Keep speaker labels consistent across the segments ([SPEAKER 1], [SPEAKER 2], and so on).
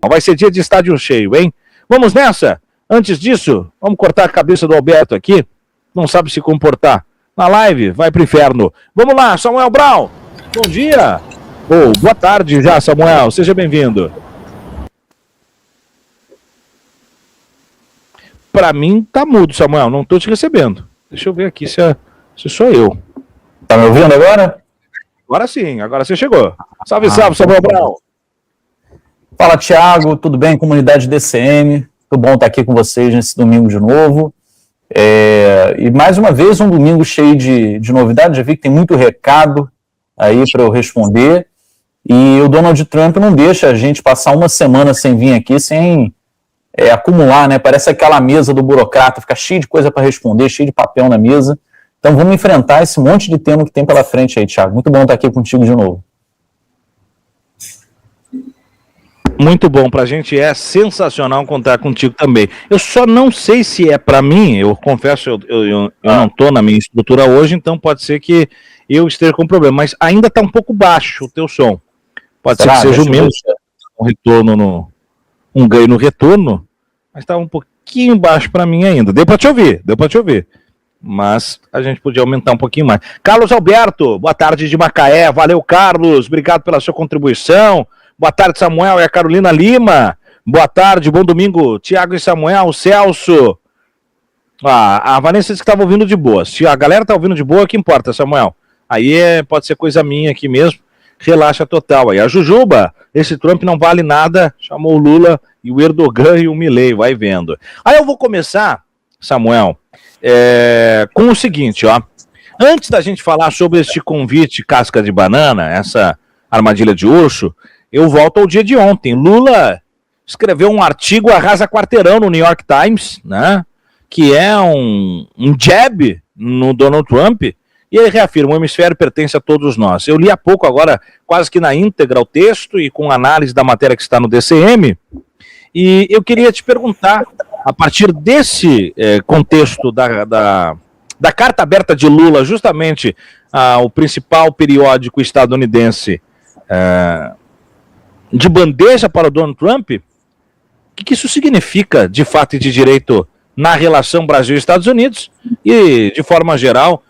[SPEAKER 1] Vai ser dia de estádio cheio, hein? Vamos nessa? Antes disso, vamos cortar a cabeça do Alberto aqui. Não sabe se comportar. Na live, vai pro inferno. Vamos lá, Samuel Brown. Bom dia. Boa tarde já, Samuel. Seja bem-vindo. Pra mim, tá mudo, Samuel. Não tô te recebendo. Deixa eu ver aqui se sou eu.
[SPEAKER 2] Tá me ouvindo agora?
[SPEAKER 1] Agora sim, agora você chegou. Salve, salve, Samuel Brown.
[SPEAKER 2] Fala, Thiago. Tudo bem, comunidade DCM? Muito bom estar aqui com vocês nesse domingo de novo. E mais uma vez um domingo cheio de novidades. Já vi que tem muito recado aí para eu responder. E o Donald Trump não deixa a gente passar uma semana sem vir aqui, sem acumular, né? Parece aquela mesa do burocrata, fica cheio de coisa para responder, cheio de papel na mesa. Então vamos enfrentar esse monte de tema que tem pela frente aí, Thiago. Muito bom estar aqui contigo de novo.
[SPEAKER 1] Muito bom, pra gente é sensacional contar contigo também. Eu só não sei se é pra mim, eu confesso, eu não tô na minha estrutura hoje, então pode ser que eu esteja com problema, mas ainda tá um pouco baixo o teu som. Pode ser que seja o mesmo, um retorno, um ganho no retorno, mas tá um pouquinho baixo pra mim ainda. Deu pra te ouvir. Mas a gente podia aumentar um pouquinho mais. Carlos Alberto, boa tarde de Macaé, valeu Carlos, obrigado pela sua contribuição. Boa tarde, Samuel e a Carolina Lima. Boa tarde, bom domingo, Tiago e Samuel, Celso. A Vanessa disse que estava ouvindo de boa. Se a galera está ouvindo de boa, o que importa, Samuel? Aí pode ser coisa minha aqui mesmo. Relaxa total. Aí a Jujuba, esse Trump não vale nada, chamou o Lula e o Erdogan e o Milei, vai vendo. Aí eu vou começar, Samuel, com o seguinte, ó. Antes da gente falar sobre este convite casca de banana, essa armadilha de urso, eu volto ao dia de ontem. Lula escreveu um artigo arrasa quarteirão no New York Times, né? Que é um jab no Donald Trump, e ele reafirma: o hemisfério pertence a todos nós. Eu li há pouco agora, quase que na íntegra, o texto e com análise da matéria que está no DCM, e eu queria te perguntar, a partir desse contexto da carta aberta de Lula, justamente o principal periódico estadunidense, de bandeja para o Donald Trump, o que isso significa de fato e de direito na relação Brasil-Estados Unidos e, de forma geral,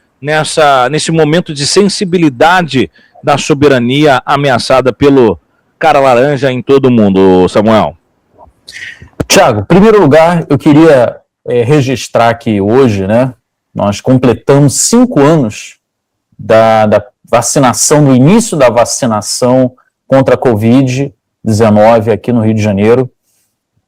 [SPEAKER 1] nesse momento de sensibilidade da soberania ameaçada pelo cara laranja em todo o mundo, Samuel?
[SPEAKER 2] Tiago, em primeiro lugar, eu queria registrar que hoje, né, nós completamos 5 anos da vacinação, do início da vacinação contra a Covid-19 aqui no Rio de Janeiro.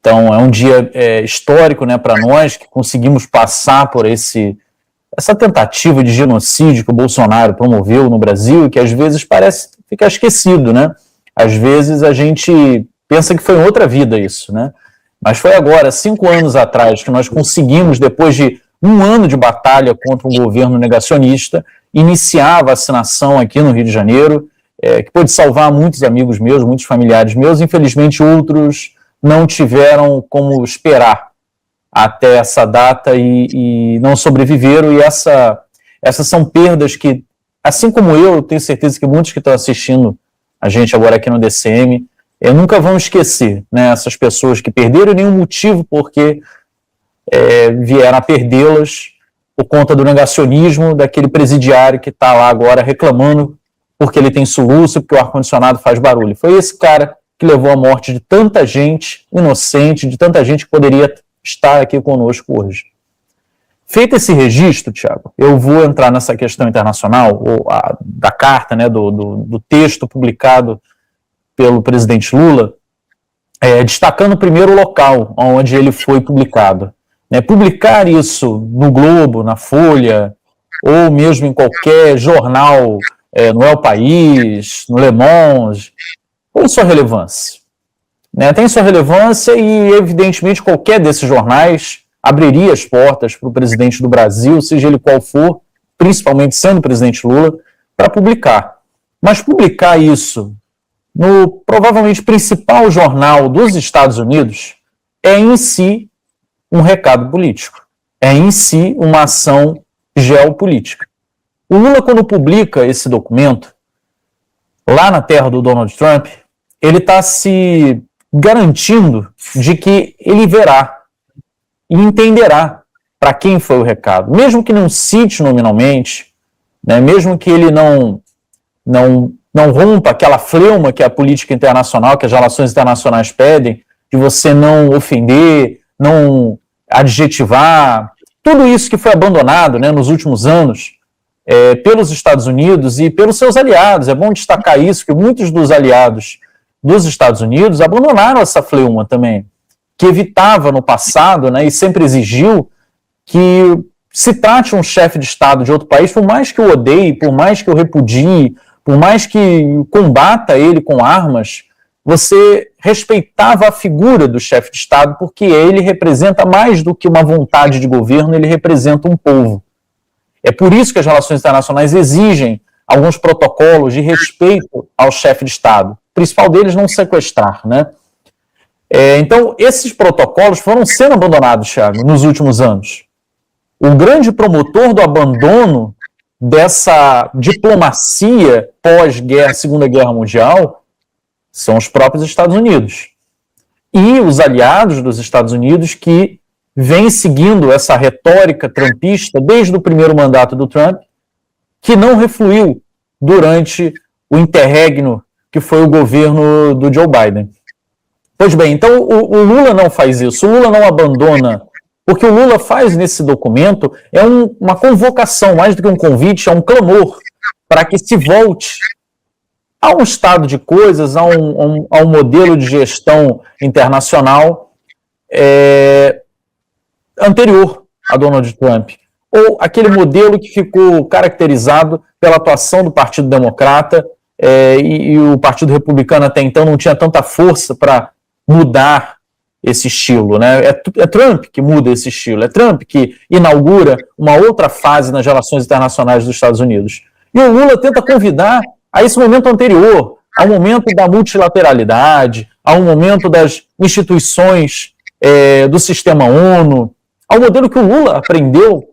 [SPEAKER 2] Então, é um dia histórico, né, para nós, que conseguimos passar por essa tentativa de genocídio que o Bolsonaro promoveu no Brasil e que às vezes parece ficar esquecido, né? Às vezes a gente pensa que foi em outra vida isso, né? Mas foi agora, 5 anos atrás, que nós conseguimos, depois de 1 ano de batalha contra um governo negacionista, iniciar a vacinação aqui no Rio de Janeiro, que pôde salvar muitos amigos meus, muitos familiares meus. Infelizmente, outros não tiveram como esperar até essa data e não sobreviveram. E essas são perdas que, assim como eu tenho certeza que muitos que estão assistindo a gente agora aqui no DCM, nunca vão esquecer, né, essas pessoas que perderam nenhum motivo porque vieram a perdê-las por conta do negacionismo daquele presidiário que está lá agora reclamando porque ele tem soluço, porque o ar-condicionado faz barulho. Foi esse cara que levou à morte de tanta gente inocente, de tanta gente que poderia estar aqui conosco hoje. Feito esse registro, Thiago, eu vou entrar nessa questão internacional, da carta, né, do texto publicado pelo presidente Lula, destacando primeiro o local onde ele foi publicado. Publicar isso no Globo, na Folha, ou mesmo em qualquer jornal, no El País, no Le Monde, tem sua relevância. Tem sua relevância e, evidentemente, qualquer desses jornais abriria as portas para o presidente do Brasil, seja ele qual for, principalmente sendo o presidente Lula, para publicar. Mas publicar isso no provavelmente principal jornal dos Estados Unidos é em si um recado político, é em si uma ação geopolítica. O Lula, quando publica esse documento, lá na terra do Donald Trump, ele está se garantindo de que ele verá e entenderá para quem foi o recado. Mesmo que não cite nominalmente, né, mesmo que ele não rompa aquela fleuma que a política internacional, que as relações internacionais pedem, de você não ofender, não adjetivar, tudo isso que foi abandonado, né, nos últimos anos pelos Estados Unidos e pelos seus aliados. É bom destacar isso, que muitos dos aliados dos Estados Unidos abandonaram essa fleuma também, que evitava no passado, né, e sempre exigiu que se trate um chefe de Estado de outro país, por mais que eu odeie, por mais que eu repudie, por mais que combata ele com armas, você respeitava a figura do chefe de Estado, porque ele representa mais do que uma vontade de governo, ele representa um povo. É por isso que as relações internacionais exigem alguns protocolos de respeito ao chefe de Estado. O principal deles, não sequestrar, né? Então, esses protocolos foram sendo abandonados, Thiago, nos últimos anos. O grande promotor do abandono dessa diplomacia pós-guerra, Segunda Guerra Mundial, são os próprios Estados Unidos. E os aliados dos Estados Unidos que vêm seguindo essa retórica trumpista desde o primeiro mandato do Trump, que não refluiu durante o interregno que foi o governo do Joe Biden. Pois bem, então o Lula não faz isso, o Lula não abandona. O que o Lula faz nesse documento é uma convocação, mais do que um convite, é um clamor para que se volte a um estado de coisas, a um modelo de gestão internacional anterior a Donald Trump, ou aquele modelo que ficou caracterizado pela atuação do Partido Democrata e o Partido Republicano até então não tinha tanta força para mudar esse estilo, né? É Trump que muda esse estilo, é Trump que inaugura uma outra fase nas relações internacionais dos Estados Unidos. E o Lula tenta convidar a esse momento anterior, ao momento da multilateralidade, ao momento das instituições do sistema ONU, ao modelo que o Lula aprendeu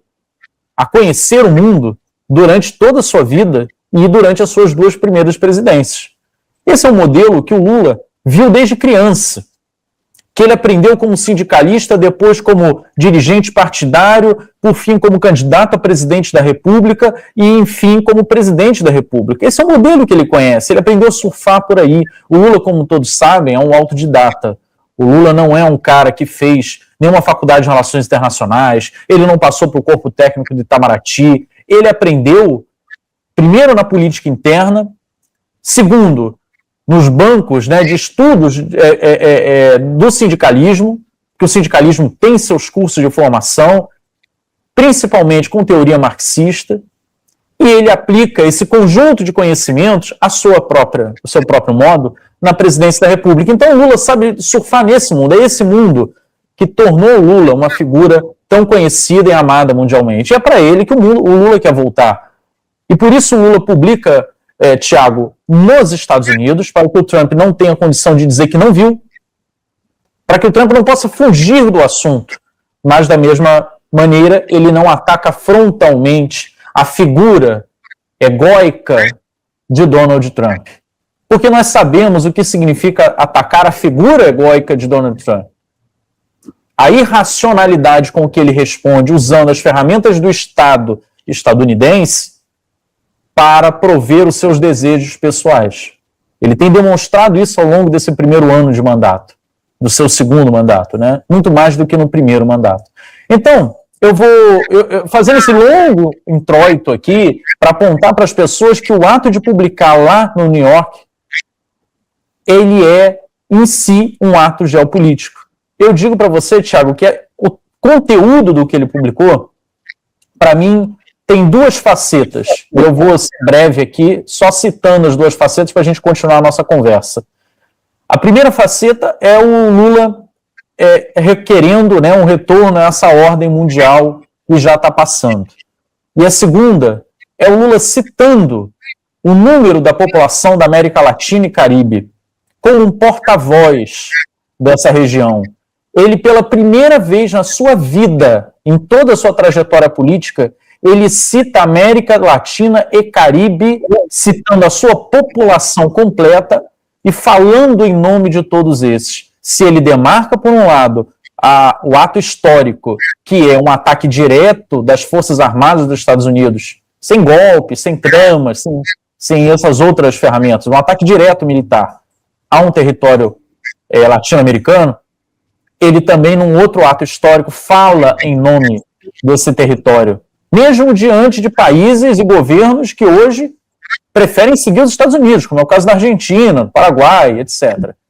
[SPEAKER 2] a conhecer o mundo durante toda a sua vida e durante as suas 2 primeiras presidências. Esse é um modelo que o Lula viu desde criança, que ele aprendeu como sindicalista, depois como dirigente partidário, por fim como candidato a presidente da República e, enfim, como presidente da República. Esse é o modelo que ele conhece, ele aprendeu a surfar por aí. O Lula, como todos sabem, é um autodidata. O Lula não é um cara que fez nenhuma faculdade de relações internacionais, ele não passou para o corpo técnico de Itamaraty, ele aprendeu, primeiro, na política interna, segundo, nos bancos, né, de estudos do sindicalismo, que o sindicalismo tem seus cursos de formação, principalmente com teoria marxista, e ele aplica esse conjunto de conhecimentos o seu próprio modo na presidência da República. Então o Lula sabe surfar nesse mundo, é esse mundo que tornou o Lula uma figura tão conhecida e amada mundialmente. E é para ele que o Lula quer voltar. E por isso o Lula publica, Thiago, nos Estados Unidos, para que o Trump não tenha condição de dizer que não viu, para que o Trump não possa fugir do assunto, mas da mesma maneira ele não ataca frontalmente a figura egóica de Donald Trump. Porque nós sabemos o que significa atacar a figura egóica de Donald Trump. A irracionalidade com que ele responde usando as ferramentas do Estado estadunidense para prover os seus desejos pessoais. Ele tem demonstrado isso ao longo desse primeiro ano de mandato, do seu segundo mandato, né? Muito mais do que no primeiro mandato. Então, eu vou fazendo esse longo introito aqui para apontar para as pessoas que o ato de publicar lá no New York, ele é em si um ato geopolítico. Eu digo para você, Thiago, que o conteúdo do que ele publicou, para mim, tem 2 facetas. Eu vou ser breve aqui, só citando as 2 facetas para a gente continuar a nossa conversa. A primeira faceta é o Lula requerendo, né, um retorno a essa ordem mundial que já está passando. E a segunda é o Lula citando o número da população da América Latina e Caribe como um porta-voz dessa região. Ele, pela primeira vez na sua vida, em toda a sua trajetória política, ele cita a América Latina e Caribe, citando a sua população completa e falando em nome de todos esses. se ele demarca, por um lado, o ato histórico, que é um ataque direto das Forças Armadas dos Estados Unidos, sem golpe, sem tramas, sem essas outras ferramentas, um ataque direto militar a um território latino-americano, ele também, num outro ato histórico, fala em nome desse território, mesmo diante de países e governos que hoje preferem seguir os Estados Unidos, como é o caso da Argentina, do Paraguai, etc.